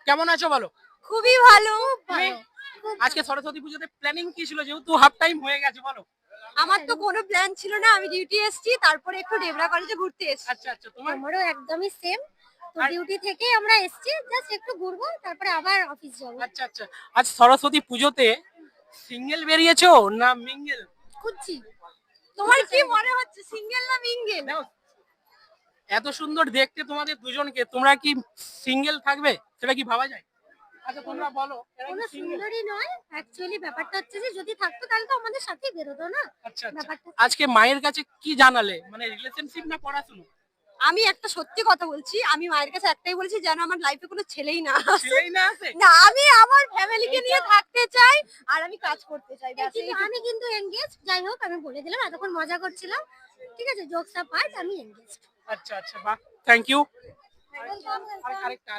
কেমন আছো বলো? খুবই ভালো। আজকে সরস্বতী পুজোতে প্ল্যানিং কি ছিল, যেহেতু হাফ টাইম হয়ে গেছে বলো? আমার তো কোনো প্ল্যান ছিল না, আমি ডিউটি এসেছি, তারপরে একটু ডেবরা কলেজে ঘুরতে এসেছি। আচ্ছা আচ্ছা, তোমার? আমারও একদমই সেম। তো আর- ডিউটি থেকেই আমরা এসেছি, জাস্ট একটু ঘুরবো, তারপরে আবার অফিস যাব। আচ্ছা আচ্ছা, আজ সরস্বতী পুজোতে সিঙ্গেল বেরিয়েছো না মিঙ্গেল? খুঁজছি। তোমার কি মনে হচ্ছে, সিঙ্গেল না মিঙ্গেল? এত সুন্দর দেখতে তোমাদের দুজনকে, তোমরা কি সিঙ্গেল থাকবে, সেটা কি ভাবা যায়? আচ্ছা তোমরা বলো, এরা কি কোনো সিঙ্গেল? সুন্দরী নয়, অ্যাকচুয়ালি ব্যাপারটা হচ্ছে যে যদি থাকতো তাহলে তো আমাদের সাথেই বেরোতো না। আচ্ছা আচ্ছা, ব্যাপারটা আজকে মায়ের কাছে কি জানালে, মানে রিলেশনশিপ না পড়াশোনা? আমি একটা সত্যি কথা বলছি, আমি মায়ের কাছে একটাই বলেছি, যেন আমার লাইফে কোনো ছেলেই না আসে। ছেলেই না আছে? না, আমি আমার ফ্যামিলিকে নিয়ে থাকতে চাই আর আমি কাজ করতে চাই। আমি কিন্তু এনগেজ, যাই হোক আমি বলে দিলাম, এতক্ষণ মজা করছিলাম, ঠিক আছে, জোকস আপার্ট, আমি এনগেজ। আচ্ছা আচ্ছা, বাহ, থ্যাংক ইউ। আরেকটা